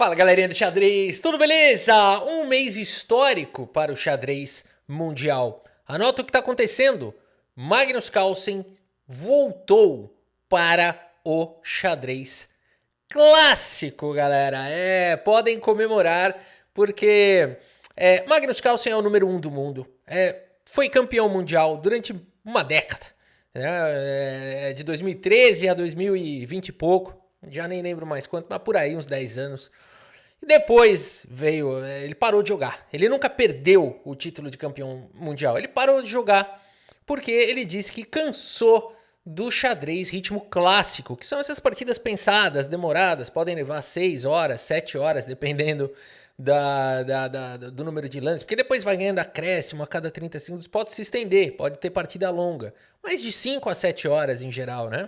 Fala galerinha do xadrez, tudo beleza? Um mês histórico para o xadrez mundial. Anota o que está acontecendo. Magnus Carlsen voltou para o xadrez clássico, galera. Podem comemorar porque Magnus Carlsen é o número 1 do mundo. Foi campeão mundial durante uma década. De 2013 a 2020 e pouco. Já nem lembro mais quanto, mas por aí, uns 10 anos. E depois veio, ele parou de jogar. Ele nunca perdeu o título de campeão mundial. Ele parou de jogar porque ele disse que cansou do xadrez ritmo clássico, que são essas partidas pensadas, demoradas, podem levar 6 horas, 7 horas, dependendo do número de lances, porque depois vai ganhando acréscimo a cada 30 segundos, pode se estender, pode ter partida longa, mas de 5 a 7 horas em geral, né?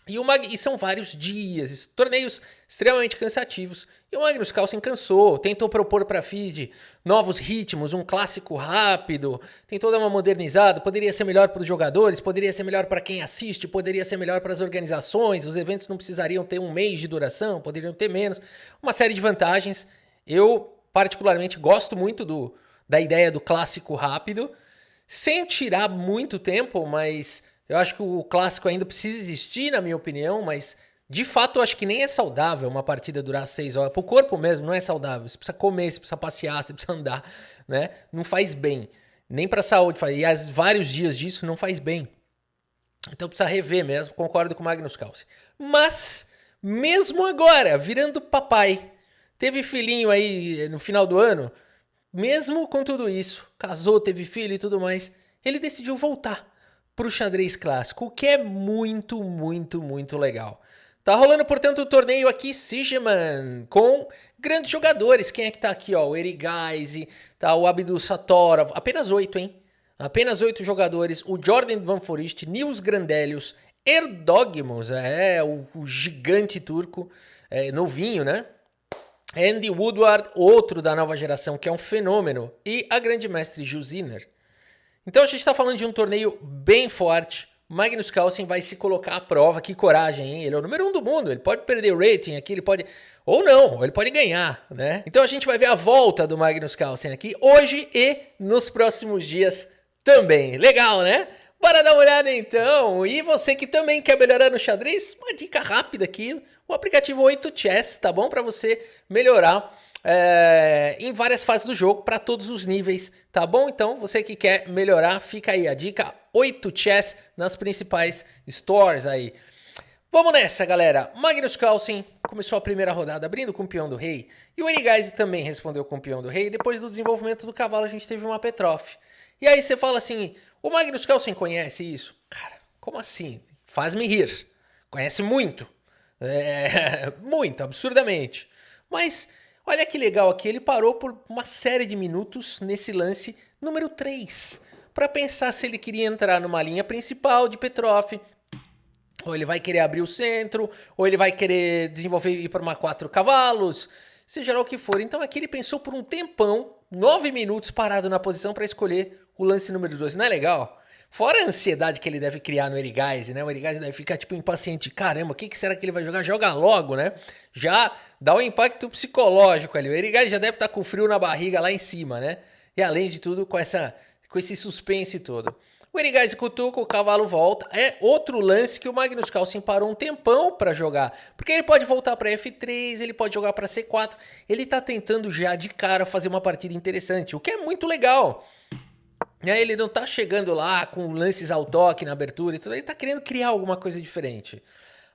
E são vários dias, torneios extremamente cansativos. E o Magnus Carlsen cansou, tentou propor para a FIDE novos ritmos, um clássico rápido, tentou dar uma modernizada, poderia ser melhor para os jogadores, poderia ser melhor para quem assiste, poderia ser melhor para as organizações, os eventos não precisariam ter um mês de duração, poderiam ter menos, uma série de vantagens. Eu, particularmente, gosto muito da ideia do clássico rápido, sem tirar muito tempo, mas eu acho que o clássico ainda precisa existir, na minha opinião, mas de fato eu acho que nem é saudável uma partida durar 6 horas. Pro corpo mesmo não é saudável. Você precisa comer, você precisa passear, você precisa andar, né? Não faz bem. Nem pra saúde. E há vários dias disso não faz bem. Então precisa rever mesmo, concordo com o Magnus Carlsen. Mas, mesmo agora, virando papai, teve filhinho aí no final do ano, mesmo com tudo isso, casou, teve filho e tudo mais, ele decidiu voltar pro xadrez clássico, o que é muito, muito, muito legal. Tá rolando, portanto, o torneio aqui, Sigeman, com grandes jogadores. Quem é que tá aqui, ó? O Erigaisi, tá o Abdul Satorov, apenas 8, hein? Apenas 8 jogadores. O Jordan Van Foreest, Nils Grandelius, Erdogmos, o gigante turco, novinho, né? Andy Woodward, outro da nova geração, que é um fenômeno. E a grande mestre Gilles Zinner. Então a gente está falando de um torneio bem forte. Magnus Carlsen vai se colocar à prova. Que coragem, hein? Ele é o número 1 do mundo. Ele pode perder o rating aqui, ele pode... Ou não, ou ele pode ganhar, né? Então a gente vai ver a volta do Magnus Carlsen aqui hoje e nos próximos dias também. Legal, né? Bora dar uma olhada então. E você que também quer melhorar no xadrez, uma dica rápida aqui. O aplicativo 8chess, tá bom? Para você melhorar em várias fases do jogo, para todos os níveis, tá bom? Então, você que quer melhorar, fica aí a dica 8chess nas principais stores aí. Vamos nessa, galera. Magnus Carlsen começou a primeira rodada abrindo com o peão do rei, e o Erigaisi também respondeu com o peão do rei. Depois do desenvolvimento do cavalo, a gente teve uma Petrov. E aí você fala assim, o Magnus Carlsen conhece isso? Cara, como assim? Faz-me rir. Conhece muito. Muito, absurdamente. Mas olha que legal aqui, ele parou por uma série de minutos nesse lance número 3, para pensar se ele queria entrar numa linha principal de Petrov, ou ele vai querer abrir o centro, ou ele vai querer desenvolver e ir para uma 4 cavalos, seja lá o que for. Então aqui ele pensou por um tempão, 9 minutos parado na posição para escolher o lance número 2. Não é legal? Fora a ansiedade que ele deve criar no Erigaisi, né? O Erigaisi deve ficar tipo impaciente. Caramba, o que será que ele vai jogar? Joga logo, né? Já dá um impacto psicológico ali. O Erigaisi já deve estar com frio na barriga lá em cima, né? E além de tudo, com esse suspense todo. O Erigaisi cutuca, o cavalo volta. É outro lance que o Magnus Carlsen parou um tempão para jogar. Porque ele pode voltar para F3, ele pode jogar para C4. Ele tá tentando já de cara fazer uma partida interessante, o que é muito legal. Ele não tá chegando lá com lances ao toque na abertura e tudo, ele tá querendo criar alguma coisa diferente.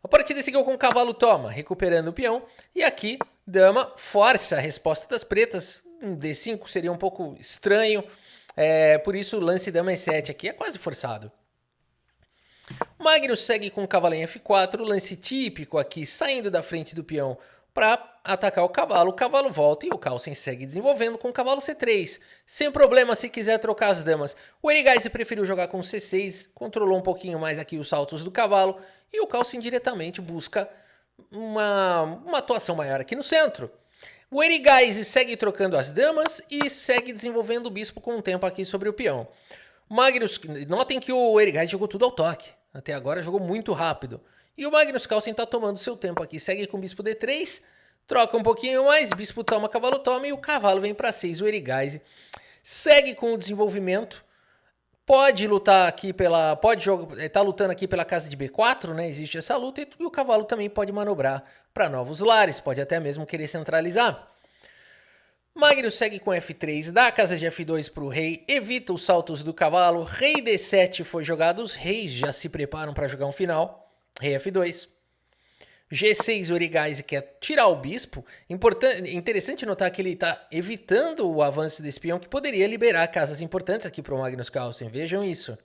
A partida seguiu com o cavalo toma, recuperando o peão. E aqui, dama força a resposta das pretas. Um D5 seria um pouco estranho. Por isso o lance dama E7 aqui é quase forçado. Magnus segue com o cavalo em F4, lance típico aqui, saindo da frente do peão para atacar o cavalo volta e o Carlsen segue desenvolvendo com o cavalo C3, sem problema se quiser trocar as damas. O Erigaisi preferiu jogar com C6, controlou um pouquinho mais aqui os saltos do cavalo, e o Carlsen diretamente busca uma atuação maior aqui no centro. O Erigaisi segue trocando as damas e segue desenvolvendo o bispo com um tempo aqui sobre o peão. Magnus, notem que o Erigaisi jogou tudo ao toque, até agora jogou muito rápido. E o Magnus Carlsen está tomando seu tempo aqui, segue com o bispo D3, Troca um pouquinho mais, bispo toma, cavalo toma e o cavalo vem para 6. O Erigaise segue com o desenvolvimento. Pode lutar aqui pela... tá lutando aqui pela casa de B4, né? Existe essa luta e o cavalo também pode manobrar para novos lares. Pode até mesmo querer centralizar. Magnus segue com F3, dá a casa de F2 para o rei, evita os saltos do cavalo. Rei D7 foi jogado, os reis já se preparam para jogar um final. Rei F2. G6, o Erigaise quer tirar o bispo. Interessante notar que ele está evitando o avanço desse peão, que poderia liberar casas importantes aqui para o Magnus Carlsen. Vejam isso.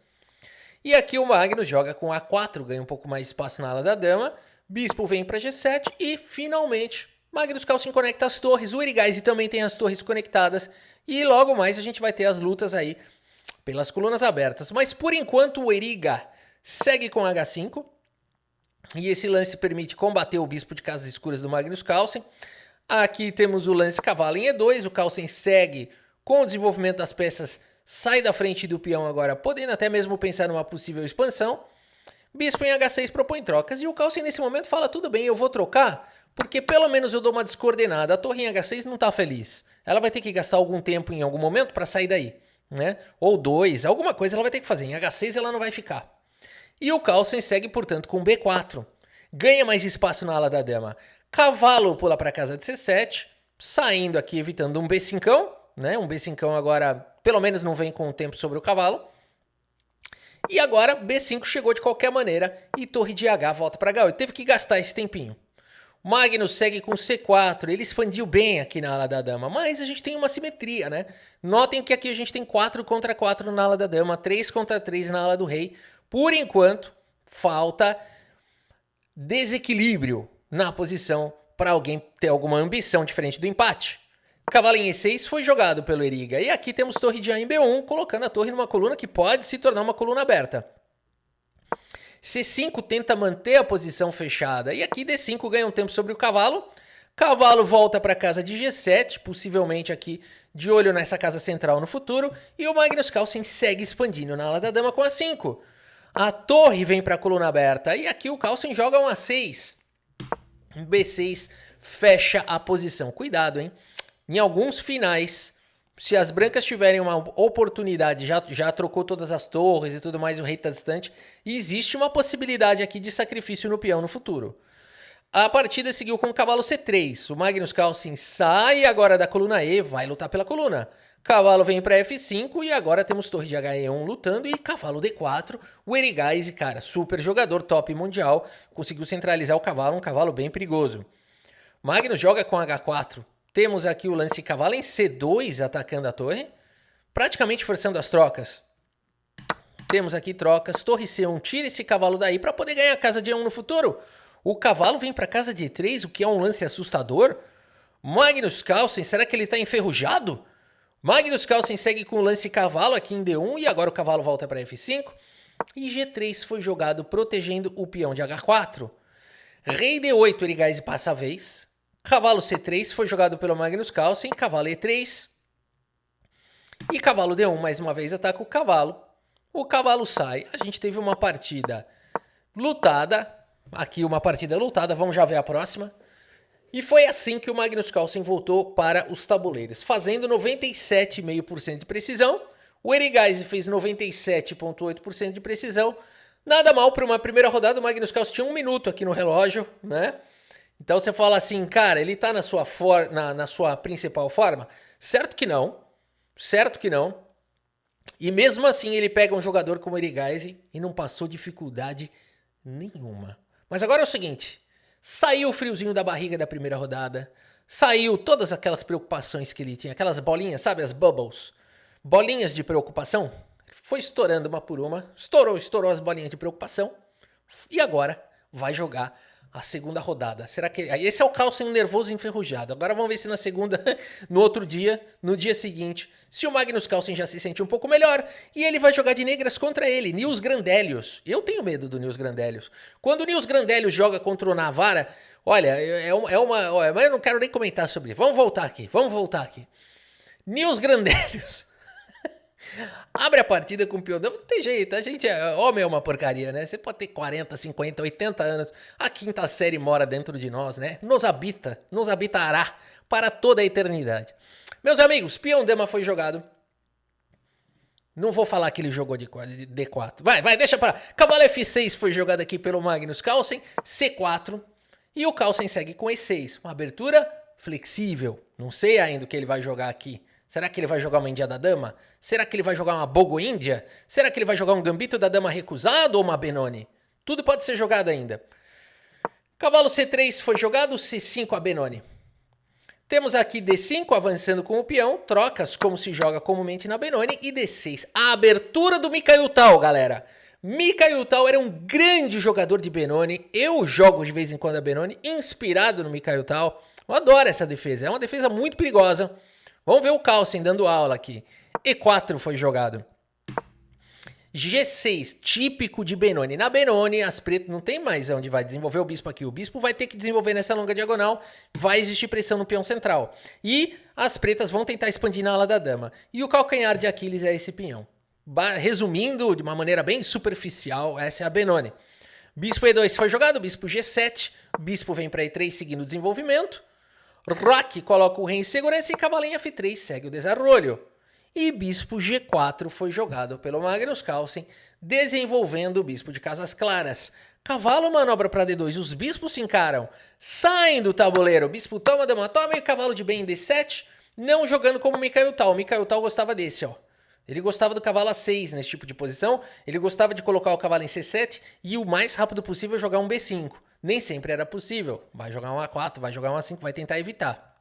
E aqui o Magnus joga com A4, ganha um pouco mais de espaço na ala da dama. Bispo vem para G7 e, finalmente, Magnus Carlsen conecta as torres. O Erigaise também tem as torres conectadas. E logo mais a gente vai ter as lutas aí pelas colunas abertas. Mas, por enquanto, o Eriga segue com H5. E esse lance permite combater o bispo de casas escuras do Magnus Carlsen. Aqui temos o lance cavalo em E2. O Carlsen segue com o desenvolvimento das peças. Sai da frente do peão agora, podendo até mesmo pensar numa possível expansão. Bispo em H6 propõe trocas. E o Carlsen nesse momento fala, tudo bem, eu vou trocar, porque pelo menos eu dou uma descoordenada. A torre em H6 não está feliz. Ela vai ter que gastar algum tempo em algum momento para sair daí, né? Ou 2, alguma coisa ela vai ter que fazer. Em H6 ela não vai ficar. E o Carlsen segue, portanto, com B4. Ganha mais espaço na ala da dama. Cavalo pula para a casa de C7, saindo aqui, evitando um B5, né? Um B5 agora, pelo menos, não vem com o tempo sobre o cavalo. E agora, B5 chegou de qualquer maneira e torre de H volta para H8. Teve que gastar esse tempinho. Magnus segue com C4, ele expandiu bem aqui na ala da dama, mas a gente tem uma simetria, né? Notem que aqui a gente tem 4 contra 4 na ala da dama, 3 contra 3 na ala do rei. Por enquanto, falta desequilíbrio na posição para alguém ter alguma ambição diferente do empate. Cavalo em E6 foi jogado pelo Eriga. E aqui temos torre de A em B1, colocando a torre numa coluna que pode se tornar uma coluna aberta. C5 tenta manter a posição fechada. E aqui D5 ganha um tempo sobre o cavalo. Cavalo volta para a casa de G7, possivelmente aqui de olho nessa casa central no futuro. E o Magnus Carlsen segue expandindo na ala da dama com A5. A torre vem para a coluna aberta e aqui o Carlsen joga um A6. B6 fecha a posição. Cuidado, hein? Em alguns finais, se as brancas tiverem uma oportunidade, já trocou todas as torres e tudo mais, o rei está distante, existe uma possibilidade aqui de sacrifício no peão no futuro. A partida seguiu com o cavalo C3. O Magnus Carlsen sai agora da coluna E, vai lutar pela coluna. Cavalo vem para F5 e agora temos torre de HE1 lutando e cavalo D4. O Erigaise, cara, super jogador, top mundial, conseguiu centralizar o cavalo, um cavalo bem perigoso. Magnus joga com H4. Temos aqui o lance cavalo em C2 atacando a torre, praticamente forçando as trocas. Temos aqui trocas, torre C1, tira esse cavalo daí para poder ganhar a casa de E1 no futuro. O cavalo vem para casa de E3, o que é um lance assustador. Magnus Carlsen, será que ele está enferrujado? Magnus Carlsen segue com o lance cavalo aqui em D1 e agora o cavalo volta para F5. E G3 foi jogado protegendo o peão de H4. Rei D8, Erigaise passa a vez. Cavalo C3 foi jogado pelo Magnus Carlsen. Cavalo E3. E cavalo D1 mais uma vez ataca o cavalo. O cavalo sai. A gente teve uma partida lutada. Aqui uma partida lutada. Vamos já ver a próxima. E foi assim que o Magnus Carlsen voltou para os tabuleiros, fazendo 97,5% de precisão. O Erigaise fez 97,8% de precisão. Nada mal para uma primeira rodada. O Magnus Carlsen tinha 1 minuto aqui no relógio, né? Então você fala assim, cara, ele tá na sua principal forma? Certo que não. Certo que não. E mesmo assim ele pega um jogador como o Erigaise e não passou dificuldade nenhuma. Mas agora é o seguinte... Saiu o friozinho da barriga da primeira rodada. Saiu todas aquelas preocupações que ele tinha. Aquelas bolinhas, sabe? As bubbles. Bolinhas de preocupação. Foi estourando uma por uma. Estourou as bolinhas de preocupação. E agora vai jogar a segunda rodada. Será que... Esse é o Carlsen nervoso e enferrujado. Agora vamos ver se na segunda, no outro dia, no dia seguinte, se o Magnus Carlsen já se sente um pouco melhor. E ele vai jogar de negras contra ele, Nils Grandelius. Eu tenho medo do Nils Grandelius. Quando o Nils Grandelius joga contra o Navara, olha, olha, mas eu não quero nem comentar sobre isso. Vamos voltar aqui. Nils Grandelius. Abre a partida com o peão. Não tem jeito, a gente é... Homem é uma porcaria, né? Você pode ter 40, 50, 80 anos. A quinta série mora dentro de nós, né? Nos habitará para toda a eternidade. Meus amigos, peão dama foi jogado. Não vou falar que ele jogou de D4. Vai, deixa para lá. Cavalo F6 foi jogado aqui pelo Magnus Carlsen. C4. E o Carlsen segue com E6. Uma abertura flexível. Não sei ainda o que ele vai jogar aqui. Será que ele vai jogar uma Índia da Dama? Será que ele vai jogar uma Bogo Índia? Será que ele vai jogar um Gambito da Dama recusado ou uma Benoni? Tudo pode ser jogado ainda. Cavalo C3 foi jogado. C5 a Benoni. Temos aqui D5 avançando com o peão, trocas como se joga comumente na Benoni, e D6. A abertura do Mikhail Tal, galera. Mikhail Tal era um grande jogador de Benoni. Eu jogo de vez em quando a Benoni, inspirado no Mikhail Tal. Eu adoro essa defesa, é uma defesa muito perigosa. Vamos ver o Carlsen dando aula aqui. E4 foi jogado. G6, típico de Benoni. Na Benoni, as pretas não tem mais onde vai desenvolver o bispo aqui. O bispo vai ter que desenvolver nessa longa diagonal. Vai existir pressão no peão central. E as pretas vão tentar expandir na ala da dama. E o calcanhar de Aquiles é esse peão. Resumindo de uma maneira bem superficial, essa é a Benoni. Bispo E2 foi jogado, bispo G7. Bispo vem para E3 seguindo o desenvolvimento. Roque coloca o rei em segurança e cavalinho F3 segue o desarrolho. E bispo G4 foi jogado pelo Magnus Carlsen, desenvolvendo o bispo de casas claras. Cavalo manobra para D2, os bispos se encaram, saem do tabuleiro, bispo toma, dama toma e cavalo de bem em D7, não jogando como Mikhail Tal. Mikhail Tal gostava desse, ó. Ele gostava do cavalo A6 nesse tipo de posição, ele gostava de colocar o cavalo em C7 e o mais rápido possível jogar um B5. Nem sempre era possível, vai jogar um A4, vai jogar um A5, vai tentar evitar.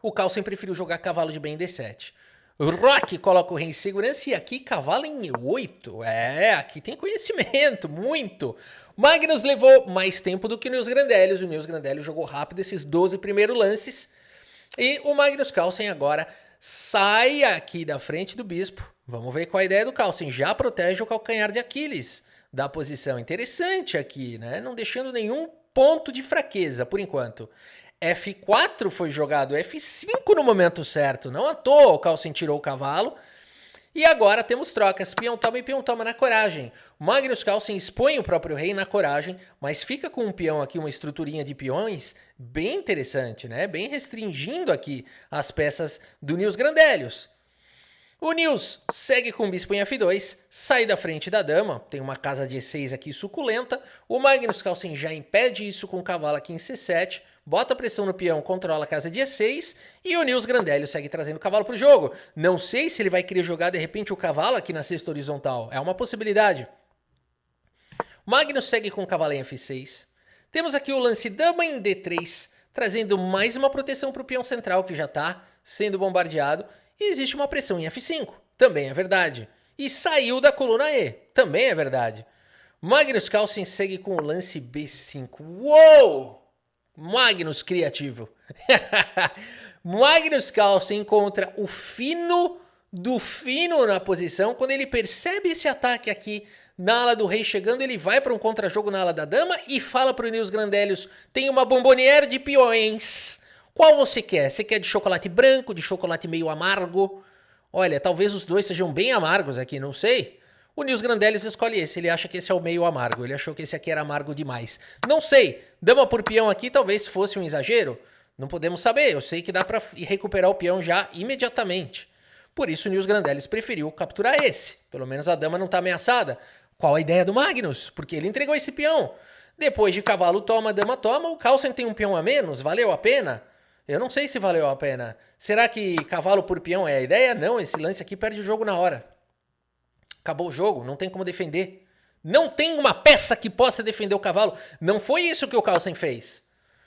O Carlsen preferiu jogar cavalo de bem em D7. Roque coloca o rei em segurança e aqui cavalo em E8. Aqui tem conhecimento, muito. Magnus levou mais tempo do que o Nils Grandellius. O Nils Grandellius jogou rápido esses 12 primeiros lances. E o Magnus Carlsen agora sai aqui da frente do bispo. Vamos ver qual a ideia do Carlsen. Já protege o calcanhar de Aquiles da posição. Interessante aqui, né? Não deixando nenhum ponto de fraqueza por enquanto. F4 foi jogado, F5 no momento certo, não à toa o Carlsen tirou o cavalo. E agora temos trocas, peão toma e peão toma na coragem. O Magnus Carlsen expõe o próprio rei na coragem, mas fica com um peão aqui, uma estruturinha de peões bem interessante, né? Bem restringindo aqui as peças do Nils Grandellius. O Nils segue com o bispo em F2, sai da frente da dama, tem uma casa de E6 aqui suculenta. O Magnus Carlsen já impede isso com o cavalo aqui em C7, bota pressão no peão, controla a casa de E6 e o Nils Grandellius segue trazendo o cavalo para o jogo. Não sei se ele vai querer jogar de repente o cavalo aqui na cesta horizontal, é uma possibilidade. Magnus segue com o cavalo em F6. Temos aqui o lance dama em D3, trazendo mais uma proteção para o peão central que já está sendo bombardeado. E existe uma pressão em F5, também é verdade. E saiu da coluna E, também é verdade. Magnus Carlsen segue com o lance B5. Uou! Magnus criativo. Magnus Carlsen encontra o fino do fino na posição. Quando ele percebe esse ataque aqui na ala do rei chegando, ele vai para um contra-jogo na ala da dama e fala para o Nils Grandellius, tem uma bombonière de peões. Qual você quer? Você quer de chocolate branco, de chocolate meio amargo? Olha, talvez os dois sejam bem amargos aqui, não sei. O Nils Grandellius escolhe esse, ele acha que esse é o meio amargo, ele achou que esse aqui era amargo demais. Não sei, dama por peão aqui talvez fosse um exagero, não podemos saber, eu sei que dá pra recuperar o peão já imediatamente. Por isso o Nils Grandellius preferiu capturar esse, pelo menos a dama não tá ameaçada. Qual a ideia do Magnus? Porque ele entregou esse peão. Depois de cavalo toma, dama toma, o Carlsen tem um peão a menos, valeu a pena? Eu não sei se valeu a pena. Será que cavalo por peão é a ideia? Não, esse lance aqui perde o jogo na hora. Acabou o jogo, não tem como defender. Não tem uma peça que possa defender o cavalo. Não foi isso que o Carlsen fez.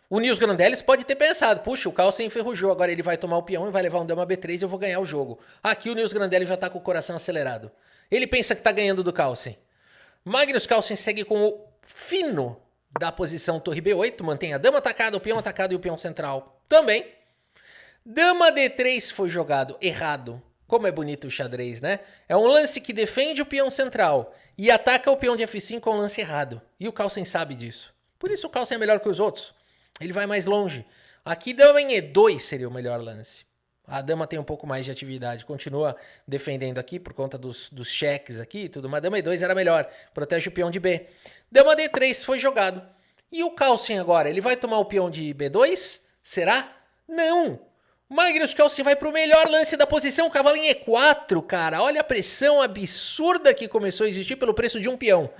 O Nils Grandellius pode ter pensado, puxa, o Carlsen enferrujou, agora ele vai tomar o peão e vai levar um dama B3 e eu vou ganhar o jogo. Aqui o Nils Grandellius já tá com o coração acelerado. Ele pensa que tá ganhando do Carlsen. Magnus Carlsen segue com o fino da posição torre B8, mantém a dama atacada, o peão atacado e o peão central também. Dama D3 foi jogado errado. Como é bonito o xadrez, né? É um lance que defende o peão central e ataca o peão de F5 com um lance errado. E o Carlsen sabe disso. Por isso o Carlsen é melhor que os outros. Ele vai mais longe. Aqui dama em E2 seria o melhor lance. A dama tem um pouco mais de atividade. Continua defendendo aqui por conta dos cheques aqui e tudo. Mas dama E2 era melhor. Protege o peão de B. Dama D3 foi jogado. E o Carlsen agora? Ele vai tomar o peão de B2? Será? Não! Magnus Carlsen vai pro melhor lance da posição. O cavalo em E4, cara. Olha a pressão absurda que começou a existir pelo preço de um peão.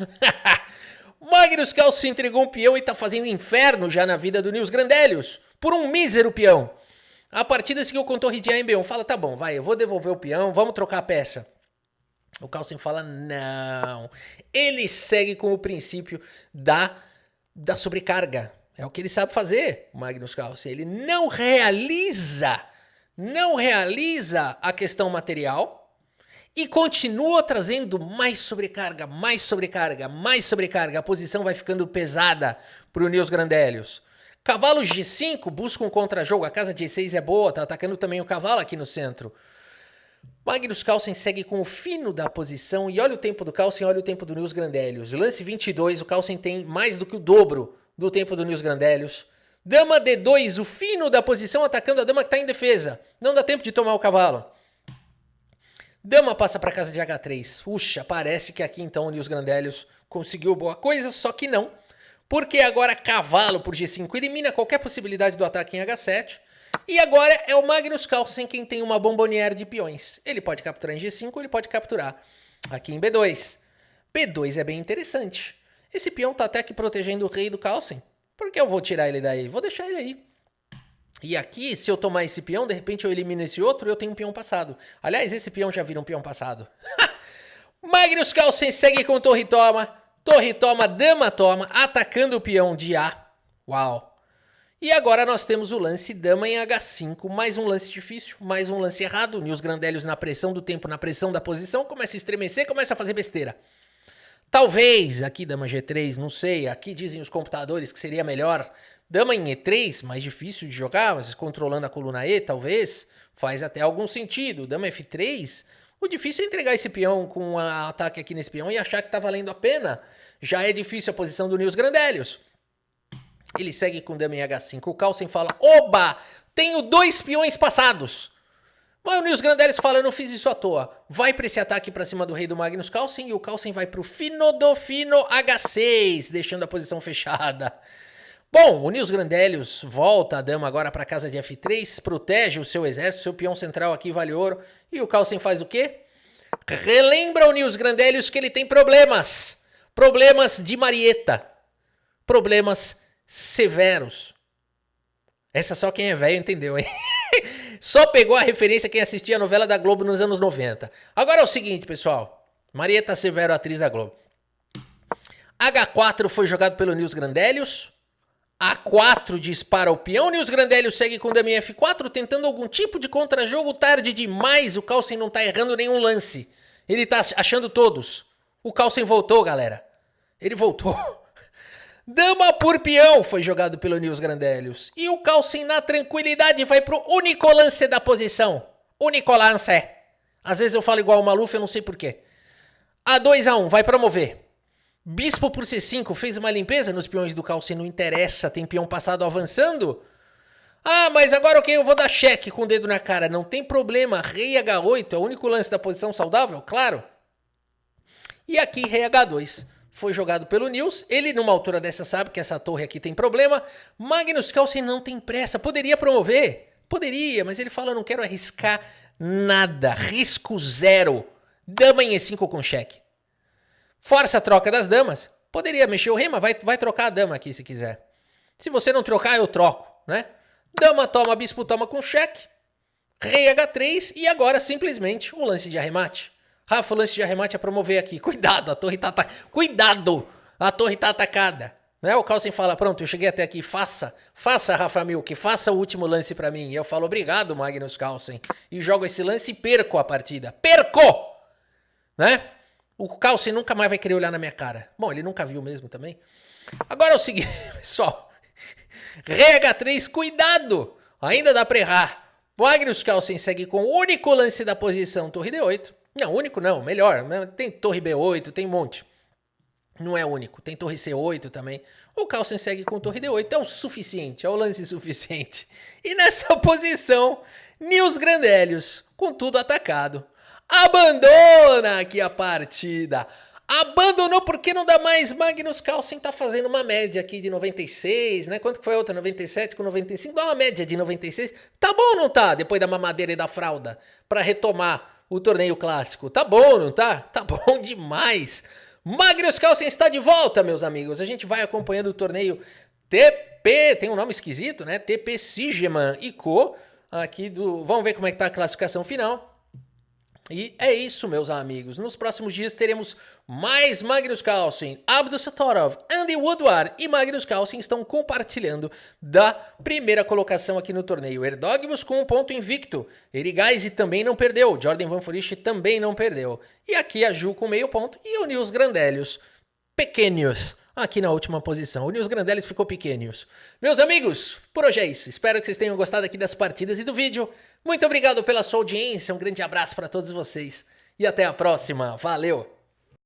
Magnus Carlsen entregou um peão e tá fazendo inferno já na vida do Nils Grandellius. Por um mísero peão. A partida seguiu com torre de A em B1. Fala, tá bom, vai, eu vou devolver o peão, vamos trocar a peça. O Carlsen fala, não. Ele segue com o princípio da sobrecarga. É o que ele sabe fazer, o Magnus Carlsen. Ele não realiza a questão material e continua trazendo mais sobrecarga, mais sobrecarga, mais sobrecarga. A posição vai ficando pesada para o Nils Grandellius. Cavalo G5 busca um contra-jogo. A casa de E6 é boa, tá atacando também o cavalo aqui no centro. Magnus Carlsen segue com o fino da posição. E olha o tempo do Carlsen, olha o tempo do Nils Grandellius. Lance 22, o Carlsen tem mais do que o dobro do tempo do Nils Grandellius. Dama D2, o fino da posição atacando a dama que está em defesa. Não dá tempo de tomar o cavalo. Dama passa para casa de H3. Puxa, parece que aqui então o Nils Grandellius conseguiu boa coisa, só que não. Porque agora cavalo por G5 elimina qualquer possibilidade do ataque em H7. E agora é o Magnus Carlsen quem tem uma bomboniere de peões. Ele pode capturar em G5 ou ele pode capturar aqui em B2. B2 é bem interessante. Esse peão tá até aqui protegendo o rei do Carlsen. Por que eu vou tirar ele daí? Vou deixar ele aí. E aqui, se eu tomar esse peão, de repente eu elimino esse outro e eu tenho um peão passado. Aliás, esse peão já vira um peão passado. Magnus Carlsen segue com torre toma. Torre toma, dama toma, atacando o peão de A. Uau. E agora nós temos o lance dama em H5, mais um lance difícil, mais um lance errado. Nils Grandellius na pressão do tempo, na pressão da posição, começa a estremecer, começa a fazer besteira. Talvez, aqui dama G3, não sei, aqui dizem os computadores que seria melhor. Dama em E3, mais difícil de jogar, mas controlando a coluna E, talvez, faz até algum sentido. Dama F3... O difícil é entregar esse peão com um ataque aqui nesse peão e achar que tá valendo a pena. Já é difícil a posição do Nils Grandellius. Ele segue com dama em H5. O Carlsen fala, oba, tenho 2 peões passados. Mas o Nils Grandellius fala, eu não fiz isso à toa. Vai pra esse ataque pra cima do rei do Magnus Carlsen e o Carlsen vai pro fino do fino H6, deixando a posição fechada. Bom, o Nils Grandellius volta a dama agora para casa de F3, protege o seu exército, seu peão central aqui vale ouro. E o Carlsen faz o quê? Relembra o Nils Grandellius que ele tem problemas. Problemas de Marieta. Problemas severos. Essa só quem é velho entendeu, hein? Só pegou a referência quem assistia a novela da Globo nos anos 90. Agora é o seguinte, pessoal. Marieta Severo, atriz da Globo. H4 foi jogado pelo Nils Grandellius. A4 dispara o peão, Nils Grandellius segue com dama em F4, tentando algum tipo de contra-jogo tarde demais. O Carlsen não tá errando nenhum lance. Ele tá achando todos. O Carlsen voltou, galera. Ele voltou. Dama por peão foi jogado pelo Nils Grandellius. E o Carlsen, na tranquilidade, vai pro único lance da posição. Único lance. Às vezes eu falo igual o Maluf, eu não sei porquê. A2-A1, vai promover. Bispo por C5, fez uma limpeza nos peões do Carlsen, não interessa, tem peão passado avançando. Ah, mas agora ok, eu vou dar cheque com o dedo na cara, não tem problema, rei H8 é o único lance da posição saudável, claro. E aqui rei H2, foi jogado pelo Nils, ele numa altura dessa sabe que essa torre aqui tem problema. Magnus Carlsen não tem pressa, poderia promover, poderia, mas ele fala, não quero arriscar nada, risco zero, dama em E5 com cheque. Força a troca das damas. Poderia mexer o rei, mas vai trocar a dama aqui se quiser. Se você não trocar, eu troco, né? Dama toma, bispo toma com cheque. Rei H3 e agora simplesmente o lance de arremate. Rafa, o lance de arremate é promover aqui. Cuidado, a torre tá atacada. Cuidado, a torre tá atacada. Né? O Carlsen fala, pronto, eu cheguei até aqui, faça, Rafa Milk, faça o último lance pra mim. E eu falo, obrigado, Magnus Carlsen. E jogo esse lance e perco a partida. Perco! Né? O Carlsen nunca mais vai querer olhar na minha cara. Bom, ele nunca viu mesmo também. Agora é o seguinte, pessoal. Rei H3, cuidado! Ainda dá pra errar. Magnus Carlsen segue com o único lance da posição, torre D8. Não, único não, melhor. Tem torre B8, tem um monte. Não é único, tem torre C8 também. O Carlsen segue com torre D8, é o suficiente, é o lance suficiente. E nessa posição, Nils Grandelius, com tudo atacado, abandona aqui a partida. Abandonou porque não dá mais. Magnus Carlsen tá fazendo uma média aqui de 96, né? Quanto que foi a outra? 97 com 95? Dá uma média de 96. Tá bom ou não tá? Depois da mamadeira e da fralda. Pra retomar o torneio clássico. Tá bom, não tá? Tá bom demais. Magnus Carlsen está de volta, meus amigos. A gente vai acompanhando o torneio TP, tem um nome esquisito, né? TP Sigeman e Co. Aqui do... Vamos ver como é que tá a classificação final. E é isso, meus amigos. Nos próximos dias teremos mais Magnus Carlsen. Abdusattorov, Andy Woodward e Magnus Carlsen estão compartilhando da primeira colocação aqui no torneio. Erdógmos com um ponto invicto. Erigaise também não perdeu. Jordan Van Fourich também não perdeu. E aqui a Ju com meio ponto e o Nils Grandelius, pequenos, aqui na última posição. O Nils Grandelius ficou pequenos. Meus amigos, por hoje é isso. Espero que vocês tenham gostado aqui das partidas e do vídeo. Muito obrigado pela sua audiência, um grande abraço para todos vocês e até a próxima. Valeu!